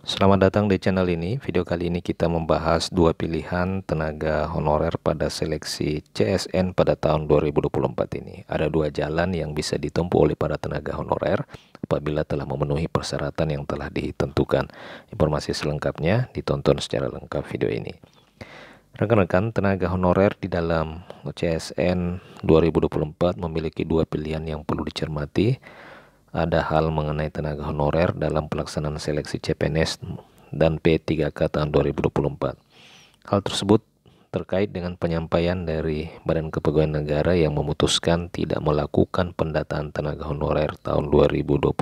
Selamat datang di channel ini. Video kali ini kita membahas dua pilihan tenaga honorer pada seleksi CSN pada tahun 2024 ini. Ada dua jalan yang bisa ditempuh oleh para tenaga honorer apabila telah memenuhi persyaratan yang telah ditentukan. Informasi selengkapnya ditonton secara lengkap video ini. Rekan-rekan, tenaga honorer di dalam CSN 2024 memiliki dua pilihan yang perlu dicermati. Ada hal mengenai tenaga honorer dalam pelaksanaan seleksi CPNS dan P3K tahun 2024. Hal tersebut terkait dengan penyampaian dari Badan Kepegawaian Negara yang memutuskan tidak melakukan pendataan tenaga honorer tahun 2024.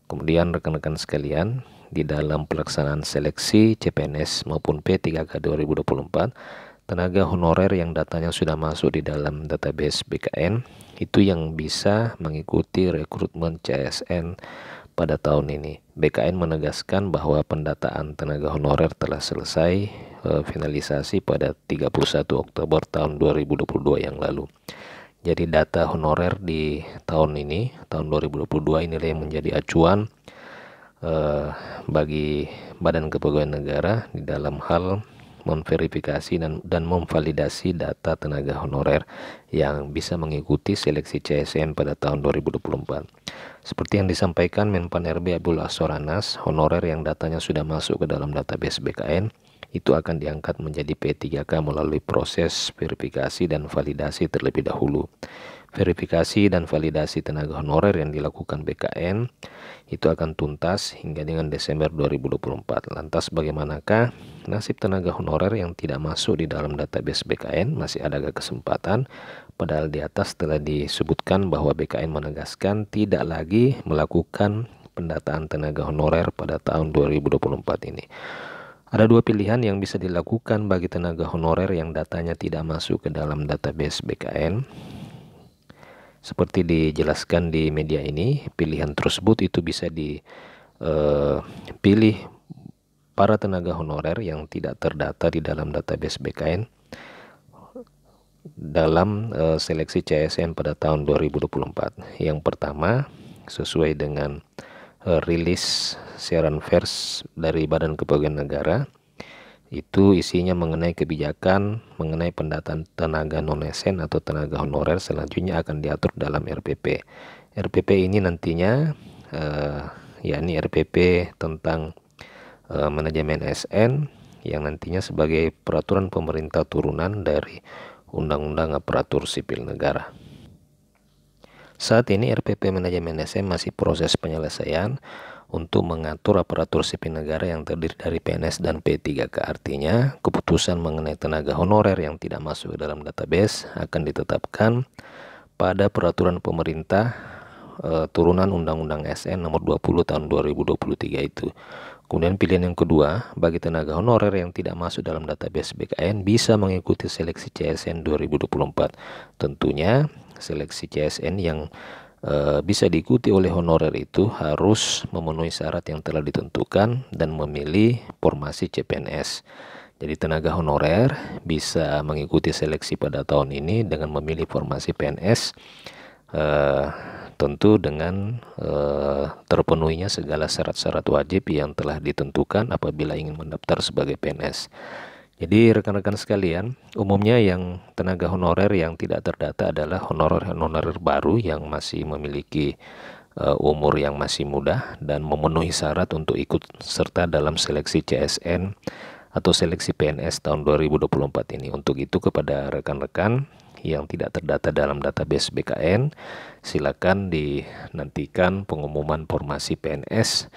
Kemudian rekan-rekan sekalian, di dalam pelaksanaan seleksi CPNS maupun P3K 2024, tenaga honorer yang datanya sudah masuk di dalam database BKN itu yang bisa mengikuti rekrutmen CSN pada tahun ini. BKN menegaskan bahwa pendataan tenaga honorer telah selesai finalisasi pada 31 Oktober tahun 2022 yang lalu. Jadi data honorer di tahun ini, tahun 2022 inilah yang menjadi acuan bagi Badan Kepegawaian Negara di dalam hal memverifikasi dan memvalidasi data tenaga honorer yang bisa mengikuti seleksi CSN pada tahun 2024. Seperti yang disampaikan Menpan RB Abdul Ashor Anas, honorer yang datanya sudah masuk ke dalam database BKN itu akan diangkat menjadi P3K melalui proses verifikasi dan validasi terlebih dahulu. Verifikasi dan validasi tenaga honorer yang dilakukan BKN itu akan tuntas hingga dengan Desember 2024. Lantas bagaimanakah nasib tenaga honorer yang tidak masuk di dalam database BKN? Masih ada kesempatan, padahal di atas telah disebutkan bahwa BKN menegaskan tidak lagi melakukan pendataan tenaga honorer pada tahun 2024 ini. Ada dua pilihan yang bisa dilakukan bagi tenaga honorer yang datanya tidak masuk ke dalam database BKN. Seperti dijelaskan di media ini, pilihan tersebut itu bisa dipilih para tenaga honorer yang tidak terdata di dalam database BKN dalam seleksi CSN pada tahun 2024. Yang pertama, sesuai dengan rilis siaran pers dari Badan Kepegawaian Negara, itu isinya mengenai kebijakan mengenai pendataan tenaga non-ASN atau tenaga honorer selanjutnya akan diatur dalam RPP. RPP ini nantinya yakni RPP tentang manajemen ASN yang nantinya sebagai peraturan pemerintah turunan dari Undang-Undang Aparatur Sipil Negara. Saat ini RPP manajemen ASN masih proses penyelesaian untuk mengatur aparatur sipil negara yang terdiri dari PNS dan P3K. Artinya, keputusan mengenai tenaga honorer yang tidak masuk ke dalam database akan ditetapkan pada peraturan pemerintah turunan Undang-Undang ASN nomor 20 tahun 2023 itu. Kemudian pilihan yang kedua, bagi tenaga honorer yang tidak masuk dalam database BKN bisa mengikuti seleksi CSN 2024. Tentunya seleksi CSN yang bisa diikuti oleh honorer itu harus memenuhi syarat yang telah ditentukan dan memilih formasi CPNS. Jadi tenaga honorer bisa mengikuti seleksi pada tahun ini dengan memilih formasi PNS, tentu dengan terpenuhinya segala syarat-syarat wajib yang telah ditentukan apabila ingin mendaftar sebagai PNS. Jadi rekan-rekan sekalian, umumnya yang tenaga honorer yang tidak terdata adalah honorer baru yang masih memiliki umur yang masih muda dan memenuhi syarat untuk ikut serta dalam seleksi CSN atau seleksi PNS tahun 2024 ini. Untuk itu kepada rekan-rekan yang tidak terdata dalam database BKN, silakan dinantikan pengumuman formasi PNS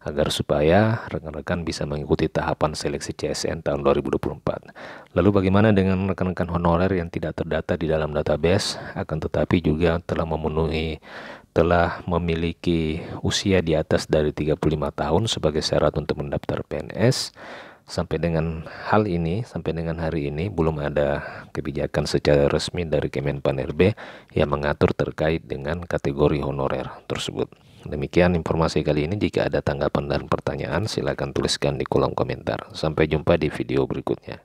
agar supaya rekan-rekan bisa mengikuti tahapan seleksi CSN tahun 2024. Lalu bagaimana dengan rekan-rekan honorer yang tidak terdata di dalam database akan tetapi juga telah memiliki usia di atas dari 35 tahun sebagai syarat untuk mendaftar PNS? Sampai dengan hari ini belum ada kebijakan secara resmi dari Kemenpan RB yang mengatur terkait dengan kategori honorer tersebut. Demikian informasi kali ini. Jika ada tanggapan dan pertanyaan, silakan tuliskan di kolom komentar. Sampai jumpa di video berikutnya.